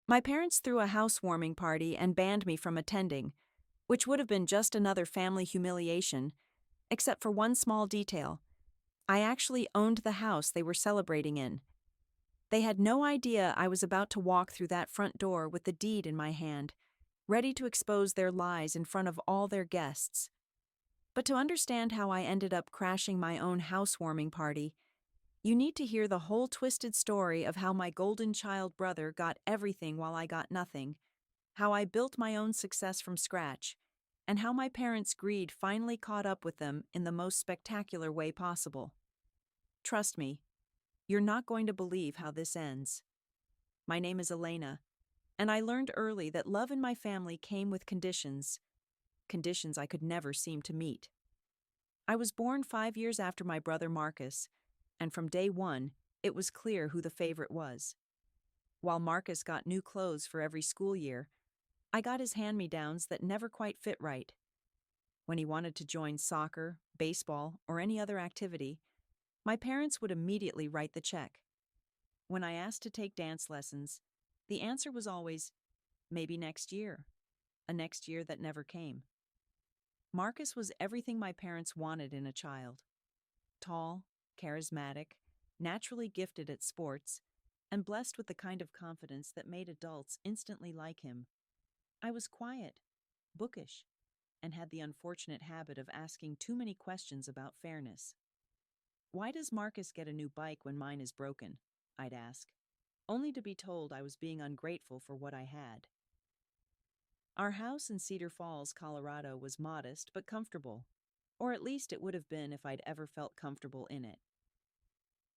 My parents threw a housewarming party and banned me from attending, which would have been just another family humiliation, except for one small detail. I actually owned the house they were celebrating in. They had no idea I was about to walk through that front door with the deed in my hand, ready to expose their lies in front of all their guests. But to understand how I ended up crashing my own housewarming party, you need to hear the whole twisted story of how my golden child brother got everything while I got nothing, how I built my own success from scratch, and how my parents' greed finally caught up with them in the most spectacular way possible. Trust me, you're not going to believe how this ends. My name is Elena, and I learned early that love in my family came with conditions I could never seem to meet. I was born 5 years after my brother Marcus, and from day one, it was clear who the favorite was. While Marcus got new clothes for every school year, I got his hand-me-downs that never quite fit right. When he wanted to join soccer, baseball, or any other activity, my parents would immediately write the check. When I asked to take dance lessons, the answer was always, maybe next year, a next year that never came. Marcus was everything my parents wanted in a child. Tall, charismatic, naturally gifted at sports, and blessed with the kind of confidence that made adults instantly like him. I was quiet, bookish, and had the unfortunate habit of asking too many questions about fairness. Why does Marcus get a new bike when mine is broken? I'd ask, only to be told I was being ungrateful for what I had. Our house in Cedar Falls, Colorado was modest but comfortable, or at least it would have been if I'd ever felt comfortable in it.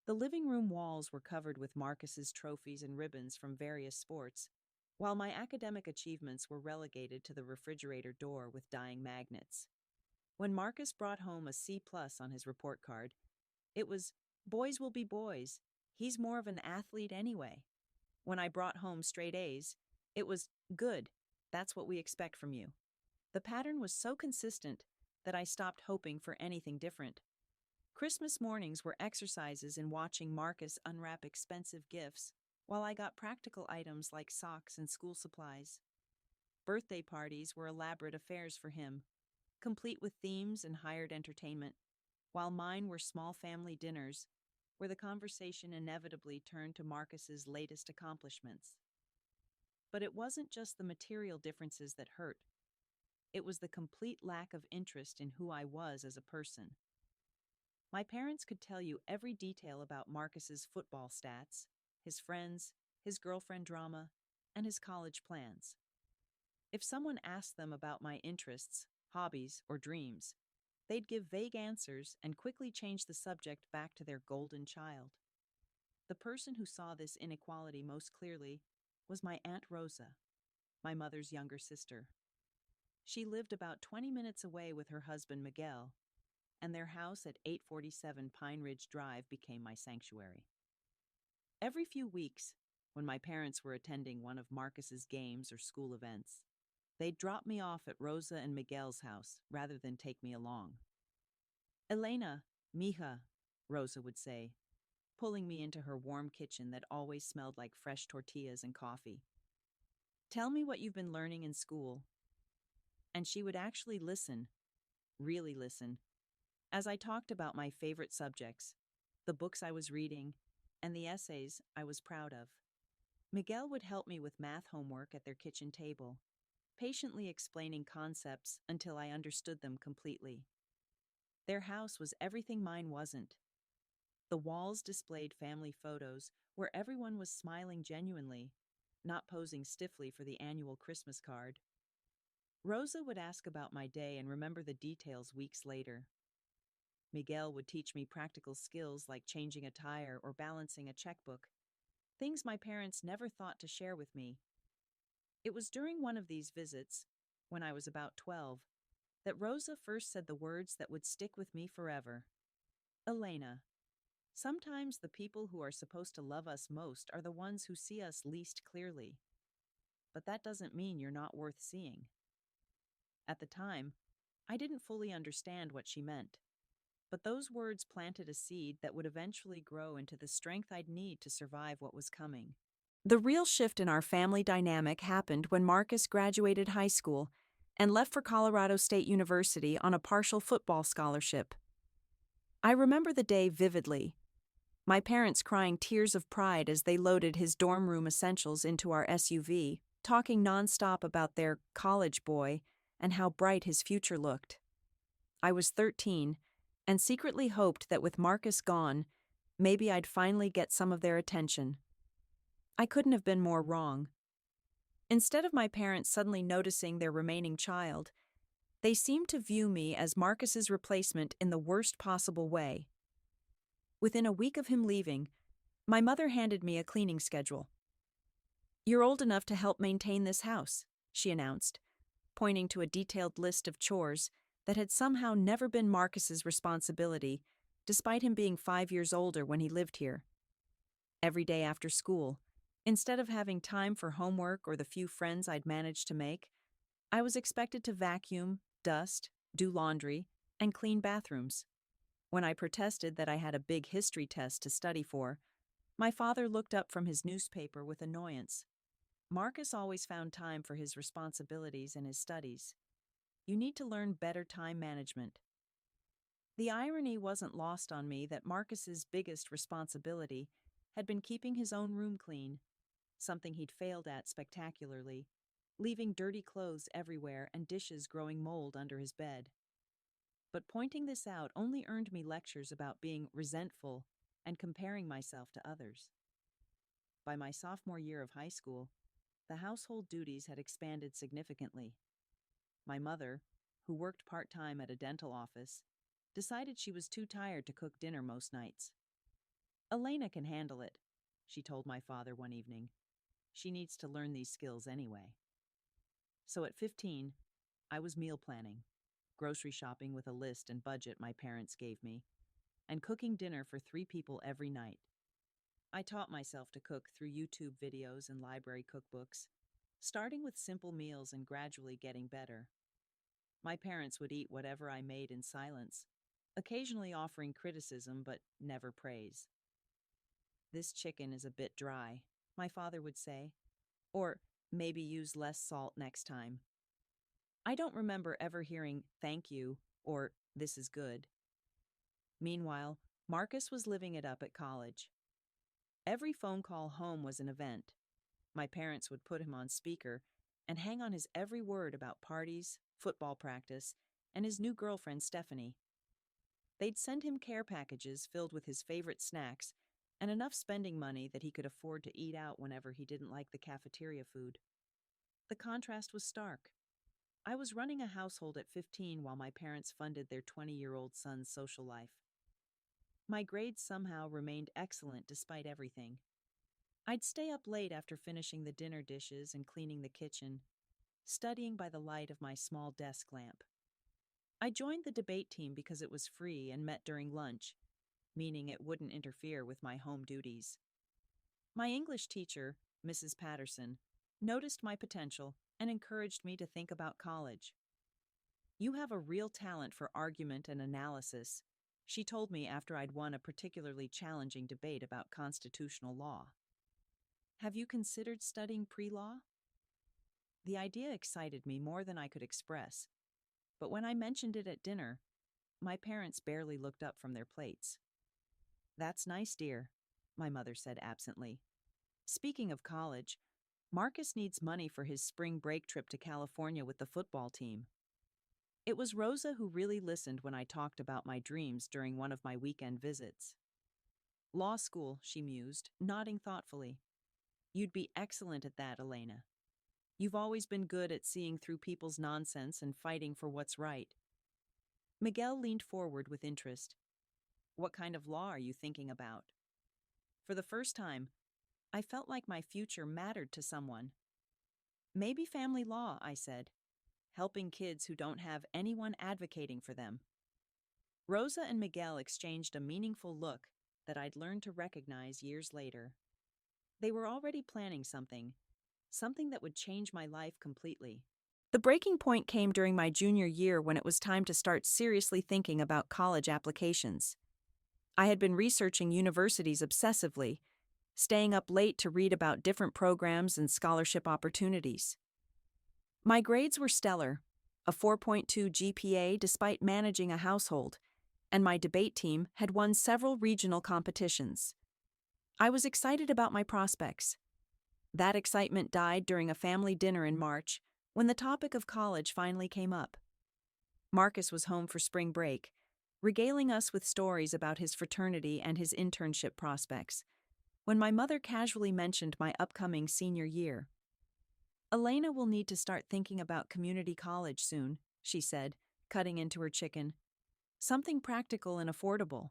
The living room walls were covered with Marcus's trophies and ribbons from various sports, while my academic achievements were relegated to the refrigerator door with dying magnets. When Marcus brought home a C+ on his report card, it was, boys will be boys. He's more of an athlete anyway. When I brought home straight A's, it was, good. That's what we expect from you. The pattern was so consistent that I stopped hoping for anything different. Christmas mornings were exercises in watching Marcus unwrap expensive gifts, while I got practical items like socks and school supplies. Birthday parties were elaborate affairs for him, complete with themes and hired entertainment, while mine were small family dinners, where the conversation inevitably turned to Marcus's latest accomplishments. But it wasn't just the material differences that hurt. It was the complete lack of interest in who I was as a person. My parents could tell you every detail about Marcus's football stats, his friends, his girlfriend drama, and his college plans. If someone asked them about my interests, hobbies, or dreams, they'd give vague answers and quickly change the subject back to their golden child. The person who saw this inequality most clearly was my Aunt Rosa, my mother's younger sister. She lived about 20 minutes away with her husband Miguel, and their house at 847 Pine Ridge Drive became my sanctuary. Every few weeks, when my parents were attending one of Marcus's games or school events, they'd drop me off at Rosa and Miguel's house rather than take me along. Elena, mija, Rosa would say, pulling me into her warm kitchen that always smelled like fresh tortillas and coffee. Tell me what you've been learning in school. And she would actually listen, really listen, as I talked about my favorite subjects, the books I was reading, and the essays I was proud of. Miguel would help me with math homework at their kitchen table, patiently explaining concepts until I understood them completely. Their house was everything mine wasn't. The walls displayed family photos where everyone was smiling genuinely, not posing stiffly for the annual Christmas card. Rosa would ask about my day and remember the details weeks later. Miguel would teach me practical skills like changing a tire or balancing a checkbook, things my parents never thought to share with me. It was during one of these visits, when I was about 12, that Rosa first said the words that would stick with me forever. Elena, sometimes the people who are supposed to love us most are the ones who see us least clearly. But that doesn't mean you're not worth seeing. At the time, I didn't fully understand what she meant. But those words planted a seed that would eventually grow into the strength I'd need to survive what was coming. The real shift in our family dynamic happened when Marcus graduated high school and left for Colorado State University on a partial football scholarship. I remember the day vividly, my parents crying tears of pride as they loaded his dorm room essentials into our SUV, talking nonstop about their college boy and how bright his future looked. I was 13 and secretly hoped that with Marcus gone, maybe I'd finally get some of their attention. I couldn't have been more wrong. Instead of my parents suddenly noticing their remaining child, they seemed to view me as Marcus's replacement in the worst possible way. Within a week of him leaving, my mother handed me a cleaning schedule. "You're old enough to help maintain this house," she announced, pointing to a detailed list of chores that had somehow never been Marcus's responsibility, despite him being 5 years older when he lived here. Every day after school, instead of having time for homework or the few friends I'd managed to make, I was expected to vacuum, dust, do laundry, and clean bathrooms. When I protested that I had a big history test to study for, my father looked up from his newspaper with annoyance. "Marcus always found time for his responsibilities and his studies. You need to learn better time management." The irony wasn't lost on me that Marcus's biggest responsibility had been keeping his own room clean, something he'd failed at spectacularly, leaving dirty clothes everywhere and dishes growing mold under his bed. But pointing this out only earned me lectures about being resentful and comparing myself to others. By my sophomore year of high school, the household duties had expanded significantly. My mother, who worked part-time at a dental office, decided she was too tired to cook dinner most nights. "Elena can handle it," she told my father one evening. "She needs to learn these skills anyway." So at 15, I was meal planning, grocery shopping with a list and budget my parents gave me, and cooking dinner for 3 people every night. I taught myself to cook through YouTube videos and library cookbooks, starting with simple meals and gradually getting better. My parents would eat whatever I made in silence, occasionally offering criticism but never praise. "This chicken is a bit dry," my father would say, or "maybe use less salt next time." I don't remember ever hearing "thank you" or "this is good." Meanwhile, Marcus was living it up at college. Every phone call home was an event. My parents would put him on speaker and hang on his every word about parties, football practice, and his new girlfriend Stephanie. They'd send him care packages filled with his favorite snacks and enough spending money that he could afford to eat out whenever he didn't like the cafeteria food. The contrast was stark. I was running a household at 15 while my parents funded their 20-year-old son's social life. My grades somehow remained excellent despite everything. I'd stay up late after finishing the dinner dishes and cleaning the kitchen, studying by the light of my small desk lamp. I joined the debate team because it was free and met during lunch, meaning it wouldn't interfere with my home duties. My English teacher, Mrs. Patterson, noticed my potential and encouraged me to think about college. "You have a real talent for argument and analysis," she told me after I'd won a particularly challenging debate about constitutional law. "Have you considered studying pre-law?" The idea excited me more than I could express, but when I mentioned it at dinner, my parents barely looked up from their plates. "That's nice, dear," my mother said absently. "Speaking of college, Marcus needs money for his spring break trip to California with the football team." It was Rosa who really listened when I talked about my dreams during one of my weekend visits. "Law school," she mused, nodding thoughtfully. "You'd be excellent at that, Elena. You've always been good at seeing through people's nonsense and fighting for what's right." Miguel leaned forward with interest. "What kind of law are you thinking about?" For the first time, I felt like my future mattered to someone. "Maybe family law," I said, "helping kids who don't have anyone advocating for them." Rosa and Miguel exchanged a meaningful look that I'd learned to recognize years later. They were already planning something that would change my life completely. The breaking point came during my junior year when it was time to start seriously thinking about college applications. I had been researching universities obsessively, staying up late to read about different programs and scholarship opportunities. My grades were stellar, a 4.2 GPA despite managing a household, and my debate team had won several regional competitions. I was excited about my prospects. That excitement died during a family dinner in March when the topic of college finally came up. Marcus was home for spring break, regaling us with stories about his fraternity and his internship prospects, when my mother casually mentioned my upcoming senior year. Elena will need to start thinking about community college soon, she said, cutting into her chicken. Something practical and affordable.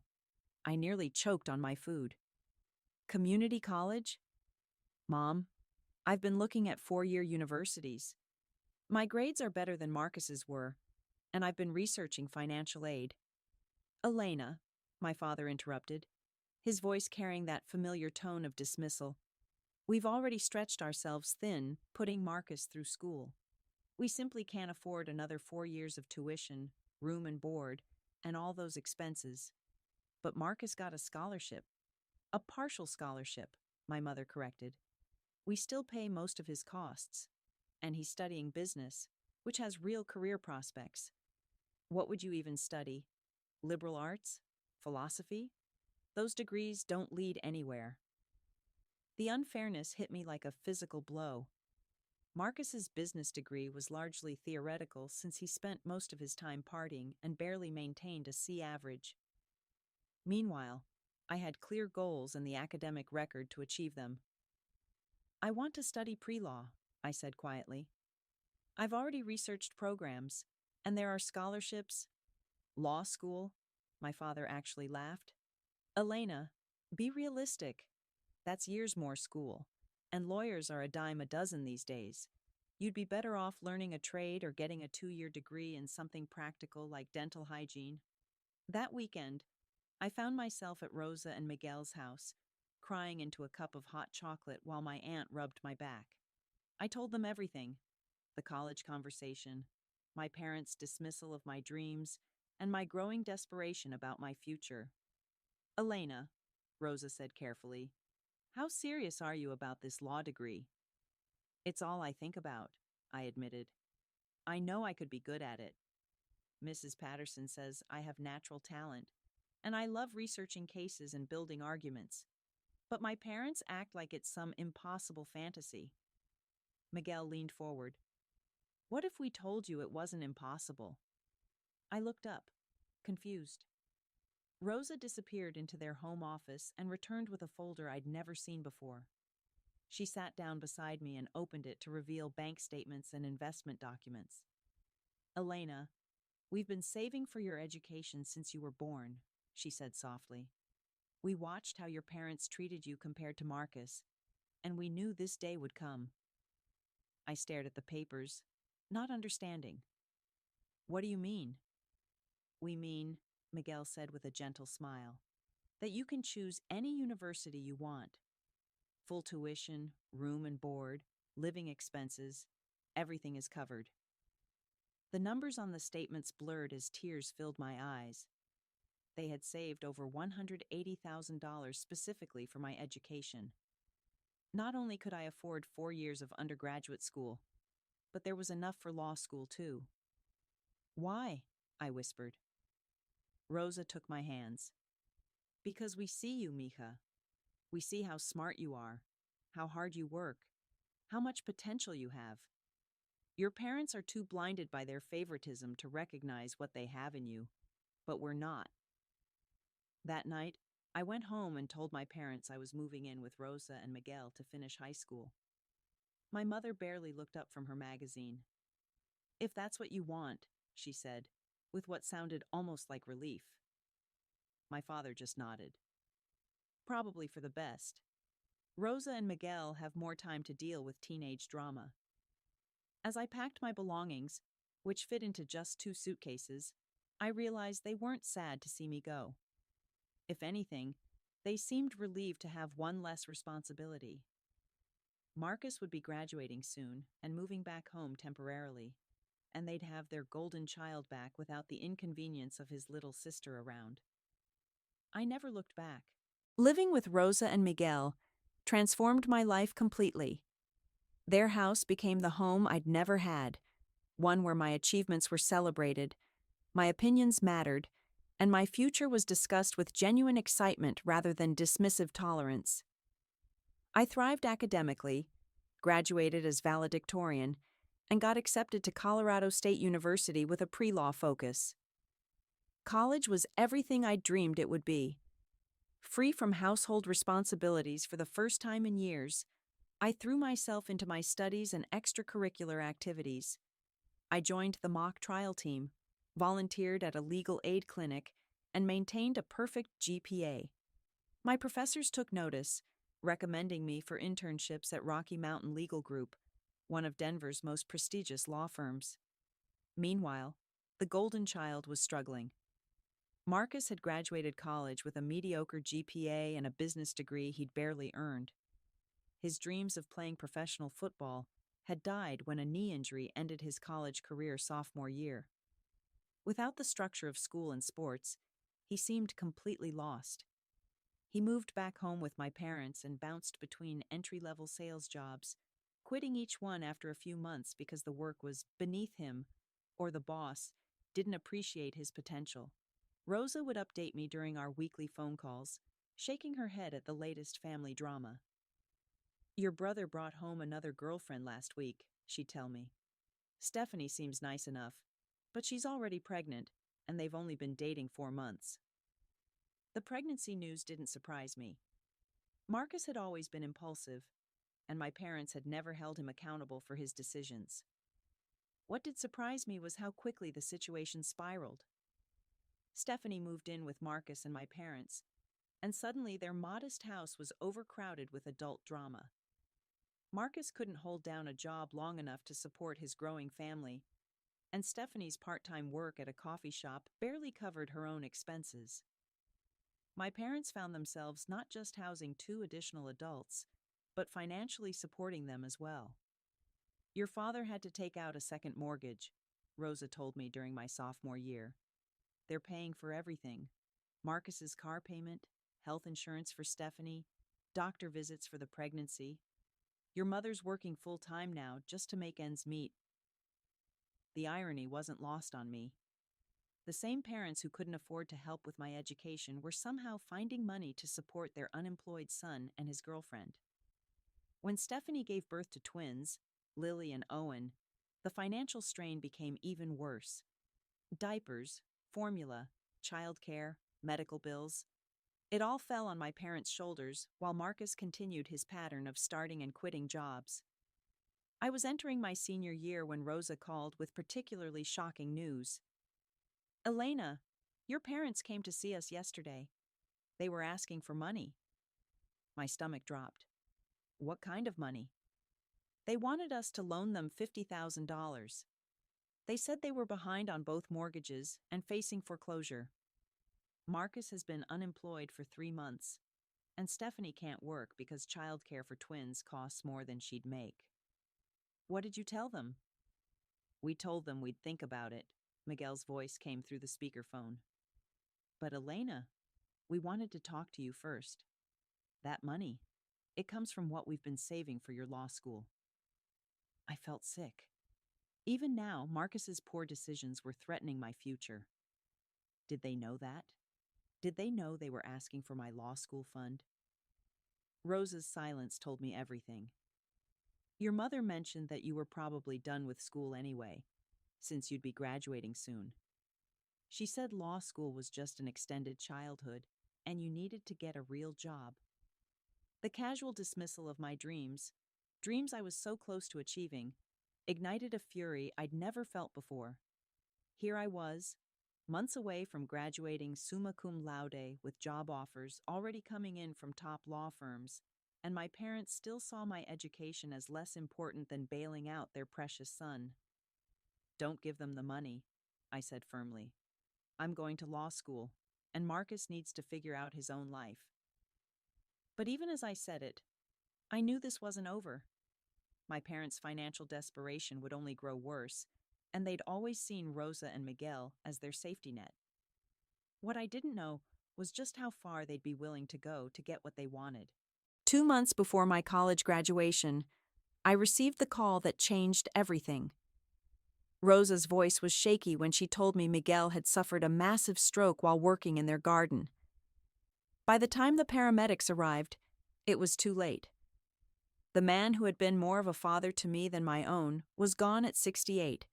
I nearly choked on my food. Community college? Mom, I've been looking at 4-year universities. My grades are better than Marcus's were, and I've been researching financial aid. Elena, my father interrupted, his voice carrying that familiar tone of dismissal. We've already stretched ourselves thin, putting Marcus through school. We simply can't afford another 4 years of tuition, room and board, and all those expenses. But Marcus got a scholarship. A partial scholarship, my mother corrected. We still pay most of his costs. And he's studying business, which has real career prospects. What would you even study? Liberal arts? Philosophy? Those degrees don't lead anywhere. The unfairness hit me like a physical blow. Marcus's business degree was largely theoretical since he spent most of his time partying and barely maintained a C average. Meanwhile, I had clear goals and the academic record to achieve them. I want to study pre-law, I said quietly. I've already researched programs, and there are scholarships. Law school? My father actually laughed. Elena, be realistic. That's years more school, and lawyers are a dime a dozen these days. You'd be better off learning a trade or getting a 2-year degree in something practical like dental hygiene. That weekend, I found myself at Rosa and Miguel's house, crying into a cup of hot chocolate while my aunt rubbed my back. I told them everything: the college conversation, my parents' dismissal of my dreams, and my growing desperation about my future. Elena, Rosa said carefully, how serious are you about this law degree? It's all I think about, I admitted. I know I could be good at it. Mrs. Patterson says I have natural talent, and I love researching cases and building arguments. But my parents act like it's some impossible fantasy. Miguel leaned forward. What if we told you it wasn't impossible? I looked up, confused. Rosa disappeared into their home office and returned with a folder I'd never seen before. She sat down beside me and opened it to reveal bank statements and investment documents. Elena, we've been saving for your education since you were born, she said softly. We watched how your parents treated you compared to Marcus, and we knew this day would come. I stared at the papers, not understanding. What do you mean? We mean, Miguel said with a gentle smile, that you can choose any university you want. Full tuition, room and board, living expenses, everything is covered. The numbers on the statements blurred as tears filled my eyes. They had saved over $180,000 specifically for my education. Not only could I afford 4 years of undergraduate school, but there was enough for law school too. Why? I whispered. Rosa took my hands. Because we see you, Mija. We see how smart you are, how hard you work, how much potential you have. Your parents are too blinded by their favoritism to recognize what they have in you, but we're not. That night, I went home and told my parents I was moving in with Rosa and Miguel to finish high school. My mother barely looked up from her magazine. If that's what you want, she said, with what sounded almost like relief. My father just nodded. Probably for the best. Rosa and Miguel have more time to deal with teenage drama. As I packed my belongings, which fit into just 2 suitcases, I realized they weren't sad to see me go. If anything, they seemed relieved to have one less responsibility. Marcus would be graduating soon and moving back home temporarily, and they'd have their golden child back without the inconvenience of his little sister around. I never looked back. Living with Rosa and Miguel, transformed my life completely. Their house became the home I'd never had, one where my achievements were celebrated, my opinions mattered, and my future was discussed with genuine excitement rather than dismissive tolerance. I thrived academically, graduated as valedictorian, and got accepted to Colorado State University with a pre-law focus. College was everything I'd dreamed it would be. Free from household responsibilities for the first time in years, I threw myself into my studies and extracurricular activities. I joined the mock trial team, volunteered at a legal aid clinic, and maintained a perfect GPA. My professors took notice, recommending me for internships at Rocky Mountain Legal Group, one of Denver's most prestigious law firms. Meanwhile, the golden child was struggling. Marcus had graduated college with a mediocre GPA and a business degree he'd barely earned. His dreams of playing professional football had died when a knee injury ended his college career sophomore year. Without the structure of school and sports, he seemed completely lost. He moved back home with my parents and bounced between entry-level sales jobs, quitting each one after a few months because the work was beneath him or the boss didn't appreciate his potential. Rosa would update me during our weekly phone calls, shaking her head at the latest family drama. "Your brother brought home another girlfriend last week," she'd tell me. "Stephanie seems nice enough, but she's already pregnant, and they've only been dating 4 months." The pregnancy news didn't surprise me. Marcus had always been impulsive, and my parents had never held him accountable for his decisions. What did surprise me was how quickly the situation spiraled. Stephanie moved in with Marcus and my parents, and suddenly their modest house was overcrowded with adult drama. Marcus couldn't hold down a job long enough to support his growing family, and Stephanie's part-time work at a coffee shop barely covered her own expenses. My parents found themselves not just housing 2 additional adults, but financially supporting them as well. "Your father had to take out a second mortgage," Rosa told me during my sophomore year. "They're paying for everything: Marcus's car payment, health insurance for Stephanie, doctor visits for the pregnancy. Your mother's working full-time now just to make ends meet." The irony wasn't lost on me. The same parents who couldn't afford to help with my education were somehow finding money to support their unemployed son and his girlfriend. When Stephanie gave birth to twins, Lily and Owen, the financial strain became even worse. Diapers, formula, childcare, medical bills. It all fell on my parents' shoulders while Marcus continued his pattern of starting and quitting jobs. I was entering my senior year when Rosa called with particularly shocking news. "Elena, your parents came to see us yesterday. They were asking for money." My stomach dropped. "What kind of money?" "They wanted us to loan them $50,000. They said they were behind on both mortgages and facing foreclosure. Marcus has been unemployed for 3 months, and Stephanie can't work because childcare for twins costs more than she'd make." "What did you tell them?" "We told them we'd think about it." Miguel's voice came through the speakerphone. "But Elena, we wanted to talk to you first. That money, it comes from what we've been saving for your law school." I felt sick. Even now, Marcus's poor decisions were threatening my future. Did they know that? Did they know they were asking for my law school fund? Rosa's silence told me everything. "Your mother mentioned that you were probably done with school anyway, since you'd be graduating soon. She said law school was just an extended childhood, and you needed to get a real job." The casual dismissal of my dreams I was so close to achieving, ignited a fury I'd never felt before. Here I was, months away from graduating summa cum laude with job offers already coming in from top law firms, and my parents still saw my education as less important than bailing out their precious son. "Don't give them the money," I said firmly. "I'm going to law school, and Marcus needs to figure out his own life." But even as I said it, I knew this wasn't over. My parents' financial desperation would only grow worse, and they'd always seen Rosa and Miguel as their safety net. What I didn't know was just how far they'd be willing to go to get what they wanted. 2 months before my college graduation, I received the call that changed everything. Rosa's voice was shaky when she told me Miguel had suffered a massive stroke while working in their garden. By the time the paramedics arrived, it was too late. The man who had been more of a father to me than my own was gone at 68,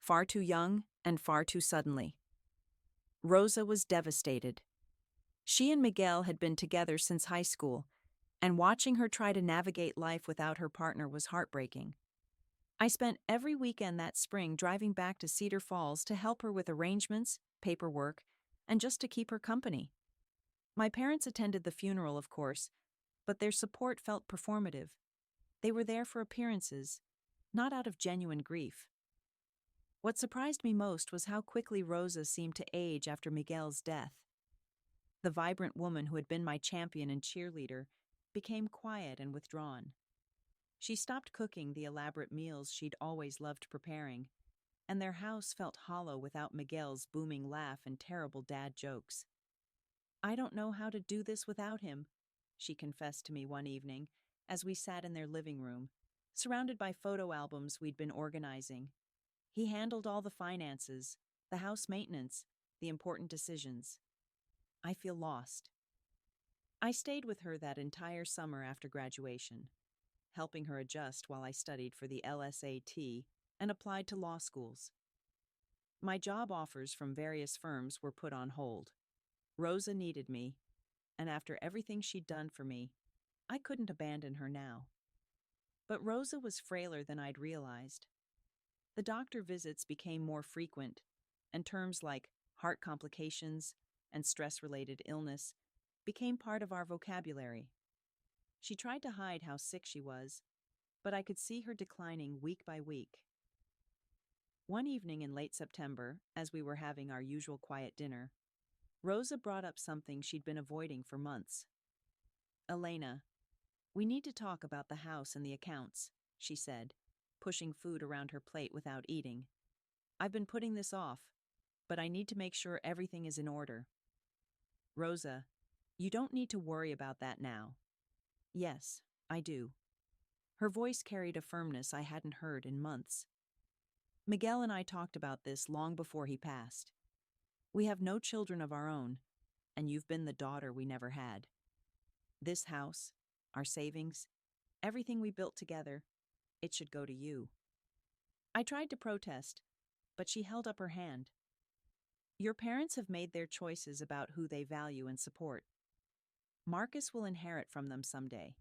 far too young and far too suddenly. Rosa was devastated. She and Miguel had been together since high school, and watching her try to navigate life without her partner was heartbreaking. I spent every weekend that spring driving back to Cedar Falls to help her with arrangements, paperwork, and just to keep her company. My parents attended the funeral, of course, but their support felt performative. They were there for appearances, not out of genuine grief. What surprised me most was how quickly Rosa seemed to age after Miguel's death. The vibrant woman who had been my champion and cheerleader became quiet and withdrawn. She stopped cooking the elaborate meals she'd always loved preparing, and their house felt hollow without Miguel's booming laugh and terrible dad jokes. "I don't know how to do this without him," she confessed to me one evening as we sat in their living room, surrounded by photo albums we'd been organizing. "He handled all the finances, the house maintenance, the important decisions. I feel lost." I stayed with her that entire summer after graduation, helping her adjust while I studied for the LSAT and applied to law schools. My job offers from various firms were put on hold. Rosa needed me, and after everything she'd done for me, I couldn't abandon her now. But Rosa was frailer than I'd realized. The doctor visits became more frequent, and terms like heart complications and stress-related illness became part of our vocabulary. She tried to hide how sick she was, but I could see her declining week by week. One evening in late September, as we were having our usual quiet dinner, Rosa brought up something she'd been avoiding for months. "Elena, we need to talk about the house and the accounts," she said, pushing food around her plate without eating. "I've been putting this off, but I need to make sure everything is in order." "Rosa, you don't need to worry about that now." "Yes, I do." Her voice carried a firmness I hadn't heard in months. "Miguel and I talked about this long before he passed. We have no children of our own, and you've been the daughter we never had. This house, our savings, everything we built together, it should go to you." I tried to protest, but she held up her hand. "Your parents have made their choices about who they value and support. Marcus will inherit from them someday.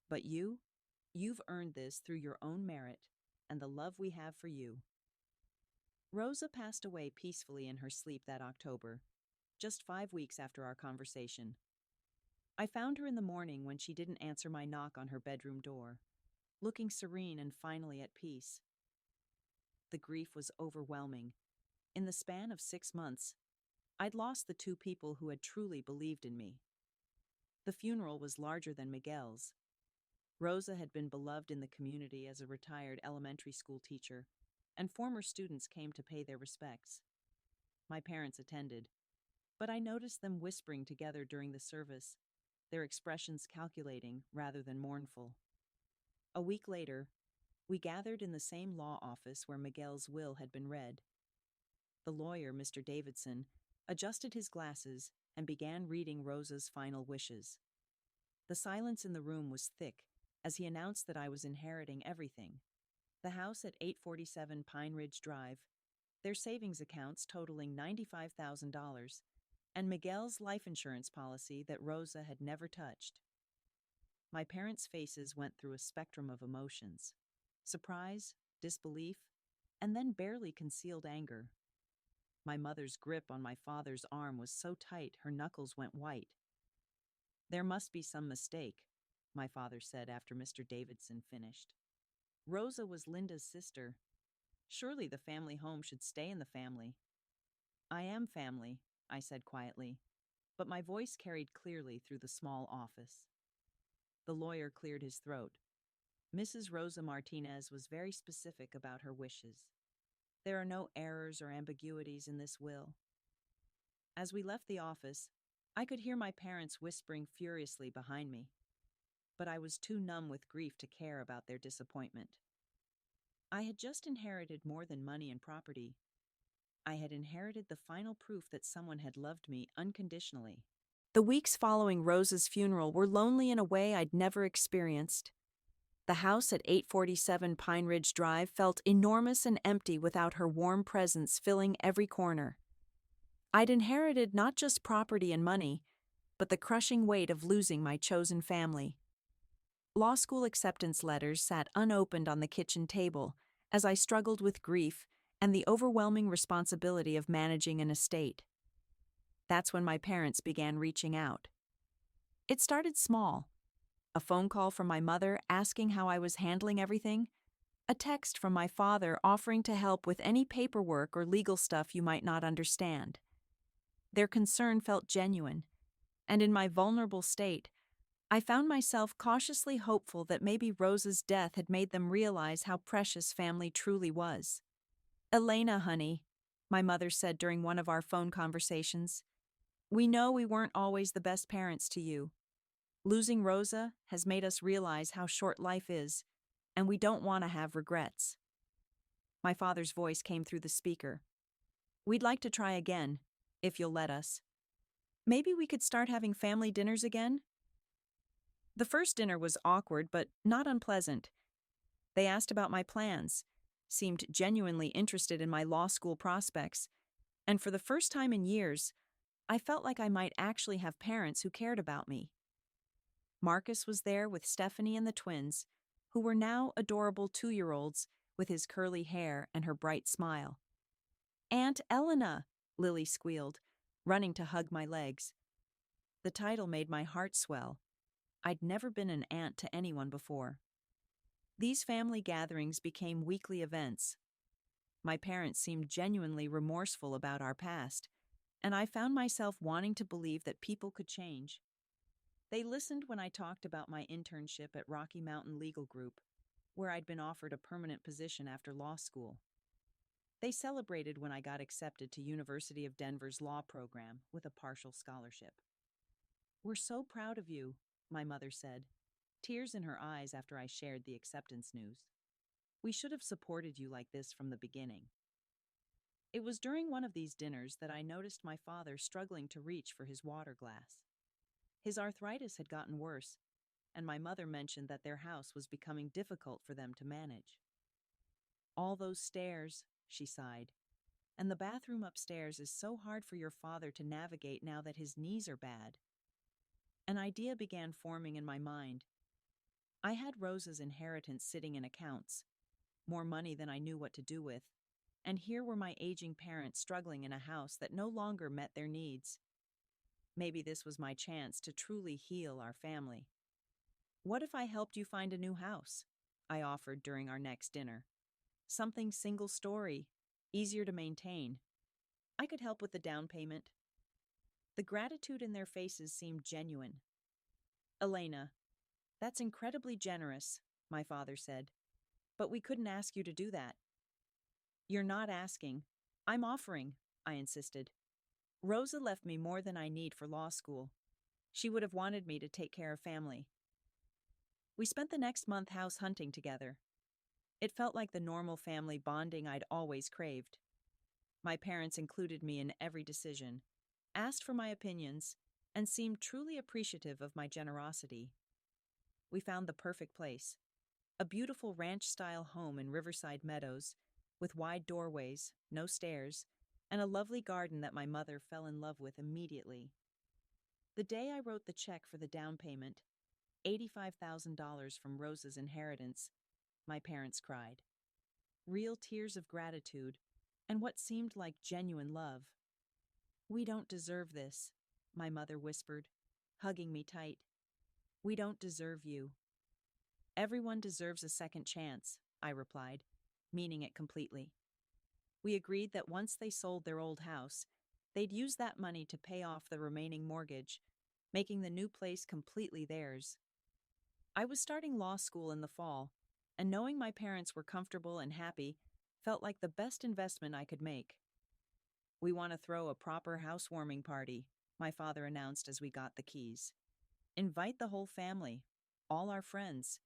But you've earned this through your own merit and the love we have for you." Rosa passed away peacefully in her sleep that October, just 5 weeks after our conversation. I found her in the morning when she didn't answer my knock on her bedroom door, looking serene and finally at peace. The grief was overwhelming. In the span of 6 months, I'd lost the two people who had truly believed in me. The funeral was larger than Miguel's. Rosa had been beloved in the community as a retired elementary school teacher, and former students came to pay their respects. My parents attended, but I noticed them whispering together during the service, their expressions calculating rather than mournful. A week later, we gathered in the same law office where Miguel's will had been read. The lawyer, Mr. Davidson, adjusted his glasses and began reading Rosa's final wishes. The silence in the room was thick as he announced that I was inheriting everything: the house at 847 Pine Ridge Drive, their savings accounts totaling $95,000, and Miguel's life insurance policy that Rosa had never touched. My parents' faces went through a spectrum of emotions: surprise, disbelief, and then barely concealed anger. My mother's grip on my father's arm was so tight her knuckles went white. "There must be some mistake," my father said after Mr. Davidson finished. "Rosa was Linda's sister. Surely the family home should stay in the family." "I am family," I said quietly, but my voice carried clearly through the small office. The lawyer cleared his throat. "Mrs. Rosa Martinez was very specific about her wishes. There are no errors or ambiguities in this will." As we left the office, I could hear my parents whispering furiously behind me. but I was too numb with grief to care about their disappointment. I had just inherited more than money and property. I had inherited the final proof that someone had loved me unconditionally. The weeks following Rose's funeral were lonely in a way I'd never experienced. The house at 847 Pine Ridge Drive felt enormous and empty without her warm presence filling every corner. I'd inherited not just property and money, but the crushing weight of losing my chosen family. Law school acceptance letters sat unopened on the kitchen table as I struggled with grief and the overwhelming responsibility of managing an estate. That's when my parents began reaching out. It started small. A phone call from my mother asking how I was handling everything, a text from my father offering to help with any paperwork or legal stuff you might not understand. Their concern felt genuine, and in my vulnerable state, I found myself cautiously hopeful that maybe Rose's death had made them realize how precious family truly was. "Elena, honey," my mother said during one of our phone conversations, "we know we weren't always the best parents to you. Losing Rosa has made us realize how short life is, and we don't want to have regrets." My father's voice came through the speaker. "We'd like to try again, if you'll let us. Maybe we could start having family dinners again?" The first dinner was awkward, but not unpleasant. They asked about my plans, seemed genuinely interested in my law school prospects, and for the first time in years, I felt like I might actually have parents who cared about me. Marcus was there with Stephanie and the twins, who were now adorable 2-year-olds with his curly hair and her bright smile. "Aunt Elena," Lily squealed, running to hug my legs. The title made my heart swell. I'd never been an aunt to anyone before. These family gatherings became weekly events. My parents seemed genuinely remorseful about our past, and I found myself wanting to believe that people could change. They listened when I talked about my internship at Rocky Mountain Legal Group, where I'd been offered a permanent position after law school. They celebrated when I got accepted to University of Denver's law program with a partial scholarship. "We're so proud of you," my mother said, tears in her eyes after I shared the acceptance news. "We should have supported you like this from the beginning." It was during one of these dinners that I noticed my father struggling to reach for his water glass. His arthritis had gotten worse, and my mother mentioned that their house was becoming difficult for them to manage. "All those stairs," she sighed, "and the bathroom upstairs is so hard for your father to navigate now that his knees are bad." An idea began forming in my mind. I had Rosa's inheritance sitting in accounts, more money than I knew what to do with, and here were my aging parents struggling in a house that no longer met their needs. Maybe this was my chance to truly heal our family. "What if I helped you find a new house?" I offered during our next dinner. "Something single story, easier to maintain. I could help with the down payment." The gratitude in their faces seemed genuine. "Elena, that's incredibly generous," my father said, "but we couldn't ask you to do that." "You're not asking. I'm offering," I insisted. "Rosa left me more than I need for law school. She would have wanted me to take care of family." We spent the next month house hunting together. It felt like the normal family bonding I'd always craved. My parents included me in every decision, asked for my opinions, and seemed truly appreciative of my generosity. We found the perfect place, a beautiful ranch-style home in Riverside Meadows, with wide doorways, no stairs, and a lovely garden that my mother fell in love with immediately. The day I wrote the check for the down payment, $85,000 from Rosa's inheritance, my parents cried. Real tears of gratitude, and what seemed like genuine love. "We don't deserve this," my mother whispered, hugging me tight. "We don't deserve you." "Everyone deserves a second chance," I replied, meaning it completely. We agreed that once they sold their old house, they'd use that money to pay off the remaining mortgage, making the new place completely theirs. I was starting law school in the fall, and knowing my parents were comfortable and happy felt like the best investment I could make. "We want to throw a proper housewarming party," my father announced as we got the keys. "Invite the whole family, all our friends.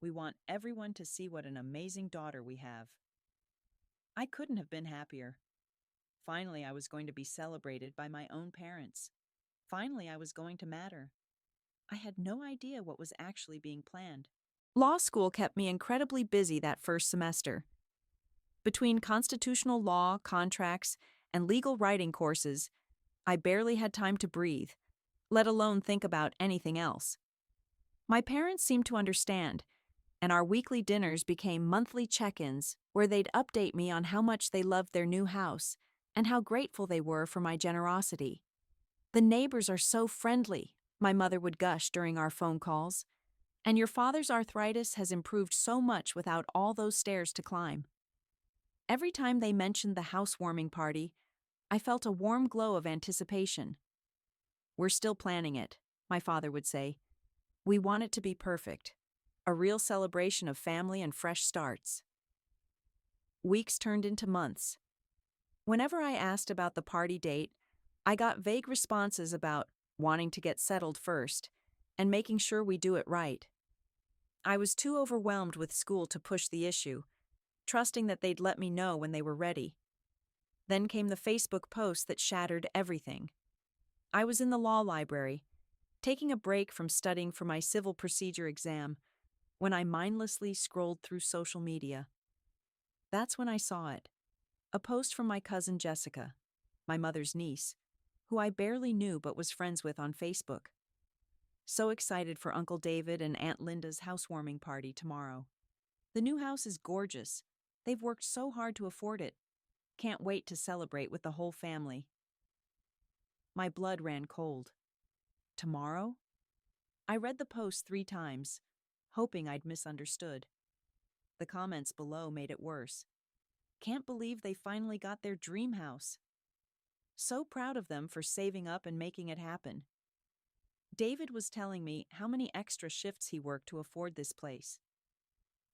We want everyone to see what an amazing daughter we have. I couldn't have been happier. Finally, I was going to be celebrated by my own parents. Finally, I was going to matter. I had no idea what was actually being planned. Law school kept me incredibly busy that first semester. Between constitutional law, contracts, and legal writing courses, I barely had time to breathe, let alone think about anything else. My parents seemed to understand, and our weekly dinners became monthly check-ins where they'd update me on how much they loved their new house and how grateful they were for my generosity. "The neighbors are so friendly," my mother would gush during our phone calls, "and your father's arthritis has improved so much without all those stairs to climb." Every time they mentioned the housewarming party, I felt a warm glow of anticipation. "We're still planning it," my father would say. "We want it to be perfect, a real celebration of family and fresh starts." Weeks turned into months. Whenever I asked about the party date, I got vague responses about wanting to get settled first and making sure we do it right. I was too overwhelmed with school to push the issue, trusting that they'd let me know when they were ready. Then came the Facebook post that shattered everything. I was in the law library, taking a break from studying for my civil procedure exam, when I mindlessly scrolled through social media. That's when I saw it. A post from my cousin Jessica, my mother's niece, who I barely knew but was friends with on Facebook. "So excited for Uncle David and Aunt Linda's housewarming party tomorrow. The new house is gorgeous. They've worked so hard to afford it. Can't wait to celebrate with the whole family." My blood ran cold. Tomorrow? I read the post 3 times, hoping I'd misunderstood. The comments below made it worse. "Can't believe they finally got their dream house. So proud of them for saving up and making it happen." David was telling me how many extra shifts he worked to afford this place.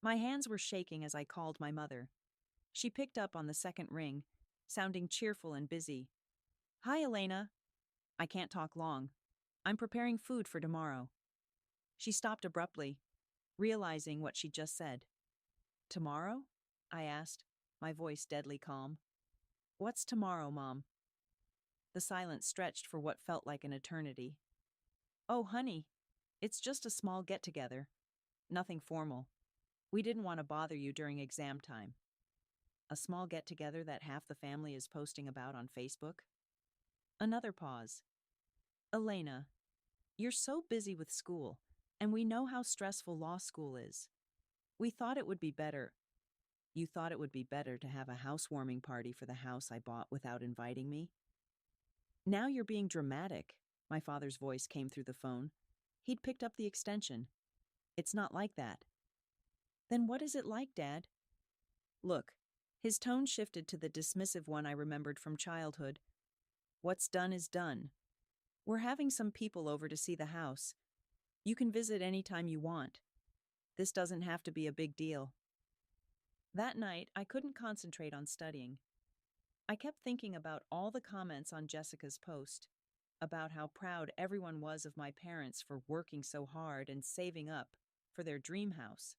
My hands were shaking as I called my mother. She picked up on the second ring, sounding cheerful and busy. "Hi, Elena. I can't talk long. I'm preparing food for tomorrow." She stopped abruptly, realizing what she'd just said. "Tomorrow?" I asked, my voice deadly calm. "What's tomorrow, Mom?" The silence stretched for what felt like an eternity. "Oh, honey, it's just a small get-together. Nothing formal. We didn't want to bother you during exam time." A small get-together that half the family is posting about on Facebook? Another pause. "Elena, you're so busy with school, and we know how stressful law school is. We thought it would be better." "You thought it would be better to have a housewarming party for the house I bought without inviting me?" "Now you're being dramatic," my father's voice came through the phone. He'd picked up the extension. "It's not like that." "Then what is it like, Dad?" "Look," his tone shifted to the dismissive one I remembered from childhood. "What's done is done. We're having some people over to see the house. You can visit any time you want. This doesn't have to be a big deal." That night, I couldn't concentrate on studying. I kept thinking about all the comments on Jessica's post, about how proud everyone was of my parents for working so hard and saving up for their dream house.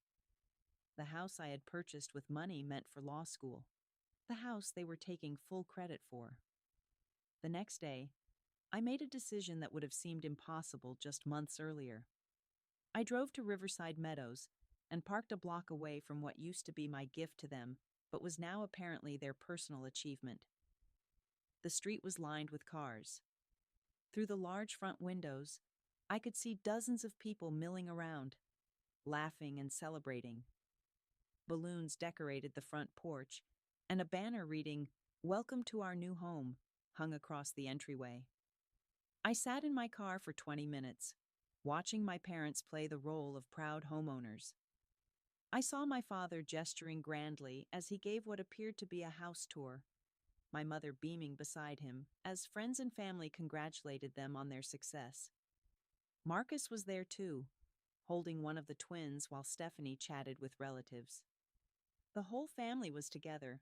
The house I had purchased with money meant for law school. The house they were taking full credit for. The next day, I made a decision that would have seemed impossible just months earlier. I drove to Riverside Meadows and parked a block away from what used to be my gift to them, but was now apparently their personal achievement. The street was lined with cars. Through the large front windows, I could see dozens of people milling around, laughing and celebrating. Balloons decorated the front porch, and a banner reading, "Welcome to our new home," hung across the entryway. I sat in my car for 20 minutes, watching my parents play the role of proud homeowners. I saw my father gesturing grandly as he gave what appeared to be a house tour, my mother beaming beside him as friends and family congratulated them on their success. Marcus was there too, holding one of the twins while Stephanie chatted with relatives. The whole family was together,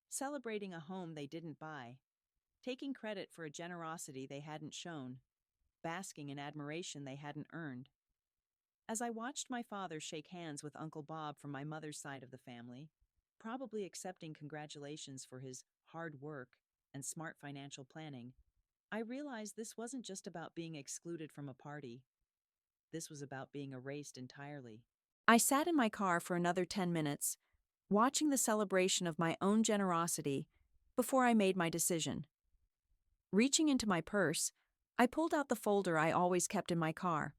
celebrating a home they didn't buy, taking credit for a generosity they hadn't shown, basking in admiration they hadn't earned. As I watched my father shake hands with Uncle Bob from my mother's side of the family, probably accepting congratulations for his hard work and smart financial planning, I realized this wasn't just about being excluded from a party. This was about being erased entirely. I sat in my car for another 10 minutes, watching the celebration of my own generosity before I made my decision. Reaching into my purse, I pulled out the folder I always kept in my car,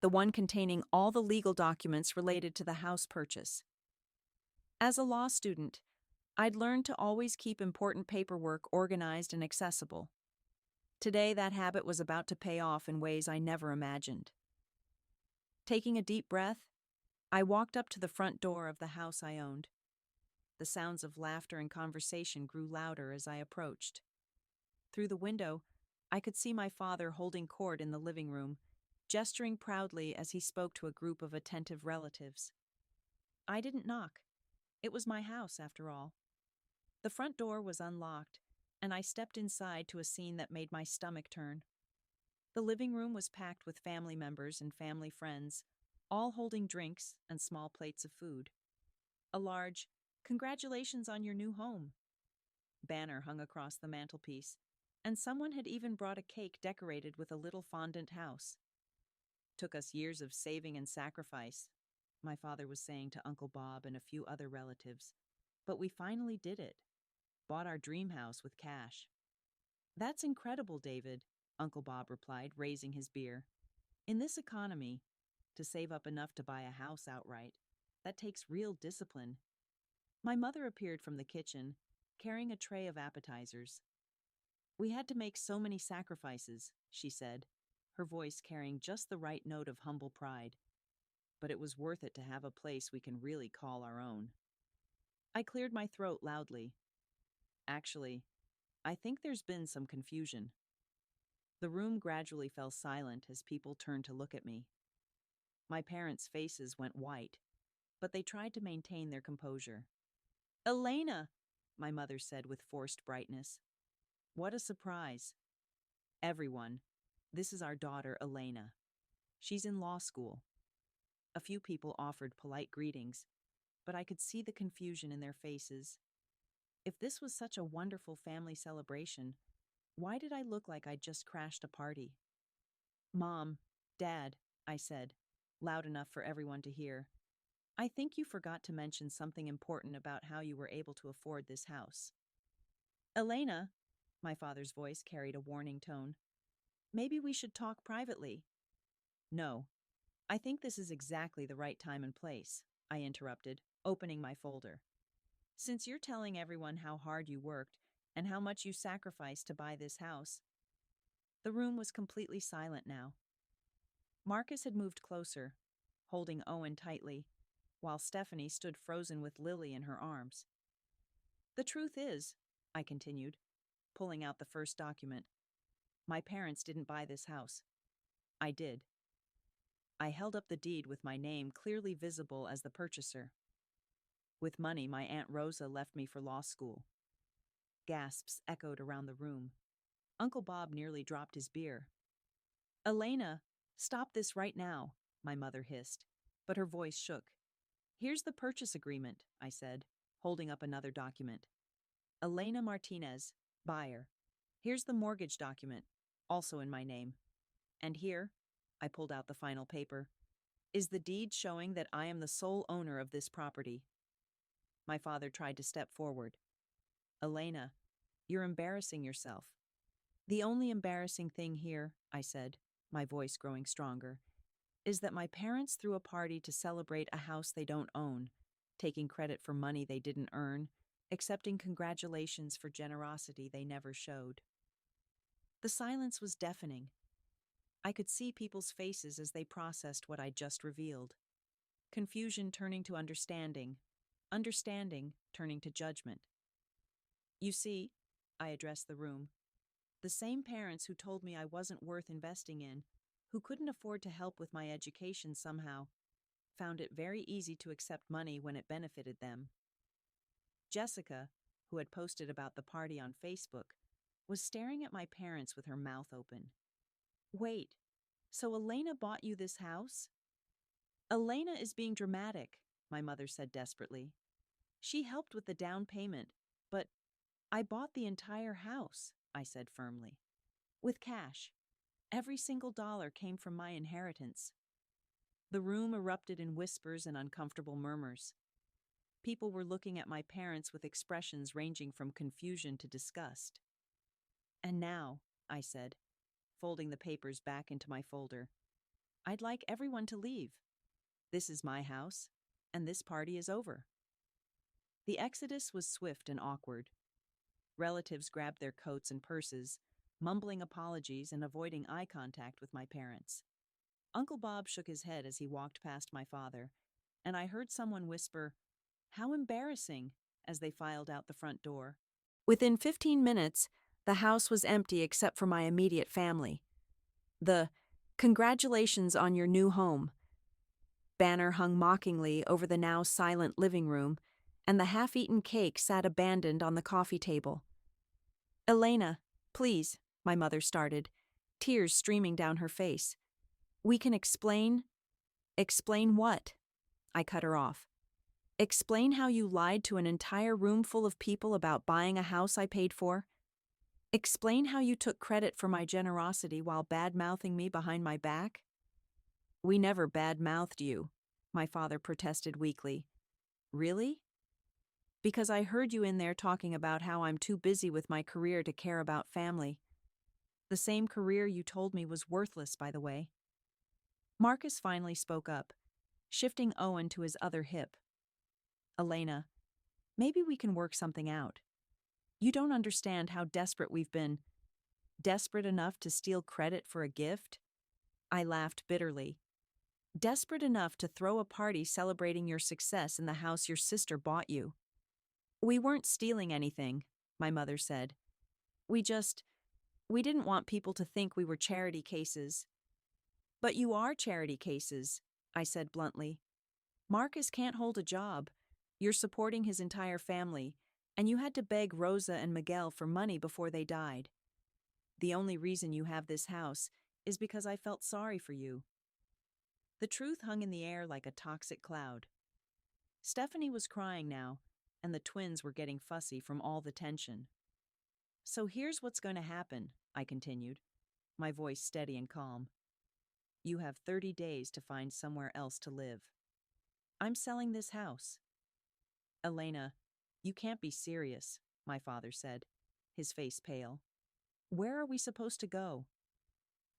the one containing all the legal documents related to the house purchase. As a law student, I'd learned to always keep important paperwork organized and accessible. Today, that habit was about to pay off in ways I never imagined. Taking a deep breath, I walked up to the front door of the house I owned. The sounds of laughter and conversation grew louder as I approached. Through the window, I could see my father holding court in the living room, gesturing proudly as he spoke to a group of attentive relatives. I didn't knock. It was my house, after all. The front door was unlocked, and I stepped inside to a scene that made my stomach turn. The living room was packed with family members and family friends, all holding drinks and small plates of food. A large, "Congratulations on your new home" banner hung across the mantelpiece, and someone had even brought a cake decorated with a little fondant house. "Took us years of saving and sacrifice," my father was saying to Uncle Bob and a few other relatives, "but we finally did it. Bought our dream house with cash." "That's incredible, David," Uncle Bob replied, raising his beer. "In this economy, to save up enough to buy a house outright, that takes real discipline." My mother appeared from the kitchen, carrying a tray of appetizers. "We had to make so many sacrifices," she said, her voice carrying just the right note of humble pride. "But it was worth it to have a place we can really call our own." I cleared my throat loudly. "Actually, I think there's been some confusion." The room gradually fell silent as people turned to look at me. My parents' faces went white, but they tried to maintain their composure. "Elena," my mother said with forced brightness. "What a surprise." "Everyone, this is our daughter, Elena. She's in law school." A few people offered polite greetings, but I could see the confusion in their faces. If this was such a wonderful family celebration, why did I look like I'd just crashed a party? "Mom, Dad," I said, loud enough for everyone to hear, "I think you forgot to mention something important about how you were able to afford this house." "Elena," my father's voice carried a warning tone, "maybe we should talk privately." "No, I think this is exactly the right time and place," I interrupted, opening my folder. "Since you're telling everyone how hard you worked and how much you sacrificed to buy this house." The room was completely silent now. Marcus had moved closer, holding Owen tightly, while Stephanie stood frozen with Lily in her arms. "The truth is," I continued, pulling out the first document, "my parents didn't buy this house. I did." I held up the deed with my name clearly visible as the purchaser. "With money my Aunt Rosa left me for law school." Gasps echoed around the room. Uncle Bob nearly dropped his beer. "Elena, stop this right now," my mother hissed, but her voice shook. "Here's the purchase agreement," I said, holding up another document. "Elena Martinez, buyer. Here's the mortgage document, also in my name. And here," I pulled out the final paper, "is the deed showing that I am the sole owner of this property." My father tried to step forward. "Elena, you're embarrassing yourself." "The only embarrassing thing here," I said, my voice growing stronger, "is that my parents threw a party to celebrate a house they don't own, taking credit for money they didn't earn, accepting congratulations for generosity they never showed." The silence was deafening. I could see people's faces as they processed what I'd just revealed. Confusion turning to understanding, understanding turning to judgment. "You see," I addressed the room, "the same parents who told me I wasn't worth investing in, who couldn't afford to help with my education somehow, found it very easy to accept money when it benefited them." Jessica, who had posted about the party on Facebook, was staring at my parents with her mouth open. "Wait, so Elena bought you this house?" Elena is being dramatic, my mother said desperately. She helped with the down payment, but I bought the entire house, I said firmly. With cash. Every single dollar came from my inheritance. The room erupted in whispers and uncomfortable murmurs. People were looking at my parents with expressions ranging from confusion to disgust. And now, I said, folding the papers back into my folder, I'd like everyone to leave. This is my house, and this party is over. The exodus was swift and awkward. Relatives grabbed their coats and purses, mumbling apologies and avoiding eye contact with my parents. Uncle Bob shook his head as he walked past my father, and I heard someone whisper, "How embarrassing," as they filed out the front door. Within 15 minutes, the house was empty except for my immediate family. The "Congratulations on your new home" banner hung mockingly over the now silent living room, and the half-eaten cake sat abandoned on the coffee table. "Elena, please," my mother started, tears streaming down her face. "We can explain." "Explain what?" I cut her off. "Explain how you lied to an entire room full of people about buying a house I paid for? Explain how you took credit for my generosity while bad-mouthing me behind my back?" "We never bad-mouthed you," my father protested weakly. "Really?" "Because I heard you in there talking about how I'm too busy with my career to care about family. The same career you told me was worthless, by the way." Marcus finally spoke up, shifting Owen to his other hip. "Elena, maybe we can work something out. You don't understand how desperate we've been. Desperate enough to steal credit for a gift?" I laughed bitterly. "Desperate enough to throw a party celebrating your success in the house your sister bought you." "We weren't stealing anything," my mother said. We didn't want people to think we were charity cases." "But you are charity cases," I said bluntly. "Marcus can't hold a job. You're supporting his entire family, and you had to beg Rosa and Miguel for money before they died. The only reason you have this house is because I felt sorry for you." The truth hung in the air like a toxic cloud. Stephanie was crying now, and the twins were getting fussy from all the tension. "So here's what's going to happen," I continued, my voice steady and calm. "You have 30 days to find somewhere else to live. I'm selling this house." "Elena, you can't be serious," my father said, his face pale. "Where are we supposed to go?"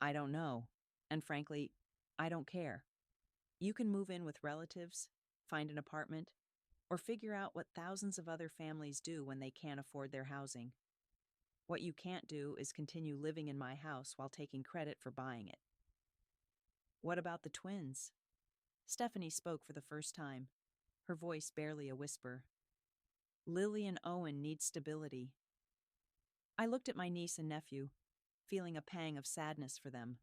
"I don't know, and frankly, I don't care. You can move in with relatives, find an apartment, or figure out what thousands of other families do when they can't afford their housing. What you can't do is continue living in my house while taking credit for buying it." "What about the twins?" Stephanie spoke for the first time, her voice barely a whisper. "Lily and Owen need stability." I looked at my niece and nephew, feeling a pang of sadness for them.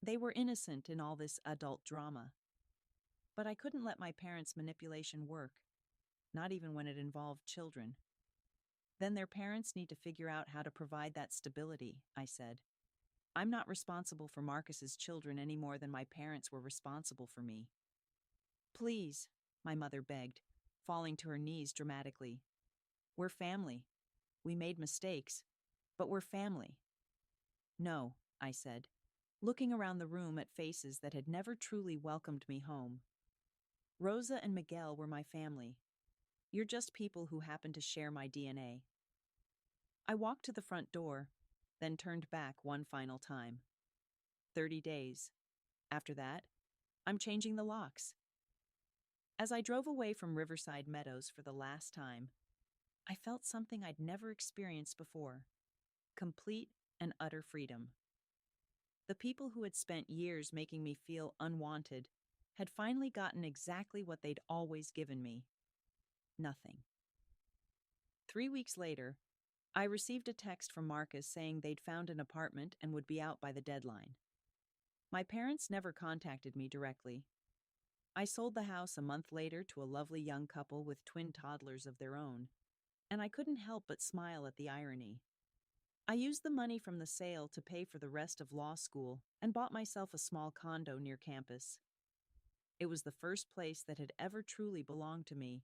They were innocent in all this adult drama. But I couldn't let my parents' manipulation work, not even when it involved children. "Then their parents need to figure out how to provide that stability," I said. "I'm not responsible for Marcus's children any more than my parents were responsible for me." "Please," my mother begged, falling to her knees dramatically. "We're family. We made mistakes, but we're family." "No," I said, looking around the room at faces that had never truly welcomed me home. "Rosa and Miguel were my family. You're just people who happen to share my DNA." I walked to the front door, then turned back one final time. 30 days. After that, I'm changing the locks. As I drove away from Riverside Meadows for the last time, I felt something I'd never experienced before: complete and utter freedom. The people who had spent years making me feel unwanted had finally gotten exactly what they'd always given me: nothing. 3 weeks later, I received a text from Marcus saying they'd found an apartment and would be out by the deadline. My parents never contacted me directly. I sold the house a month later to a lovely young couple with twin toddlers of their own, and I couldn't help but smile at the irony. I used the money from the sale to pay for the rest of law school and bought myself a small condo near campus. It was the first place that had ever truly belonged to me,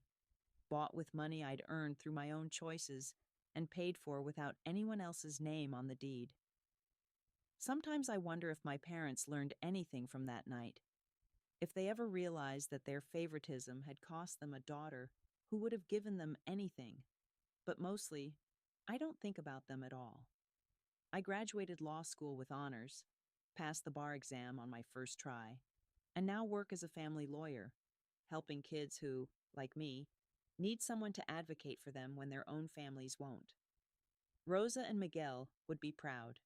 bought with money I'd earned through my own choices, and paid for without anyone else's name on the deed. Sometimes I wonder if my parents learned anything from that night, if they ever realized that their favoritism had cost them a daughter who would have given them anything. But mostly, I don't think about them at all. I graduated law school with honors, passed the bar exam on my first try, and now work as a family lawyer, helping kids who, like me, need someone to advocate for them when their own families won't. Rosa and Miguel would be proud.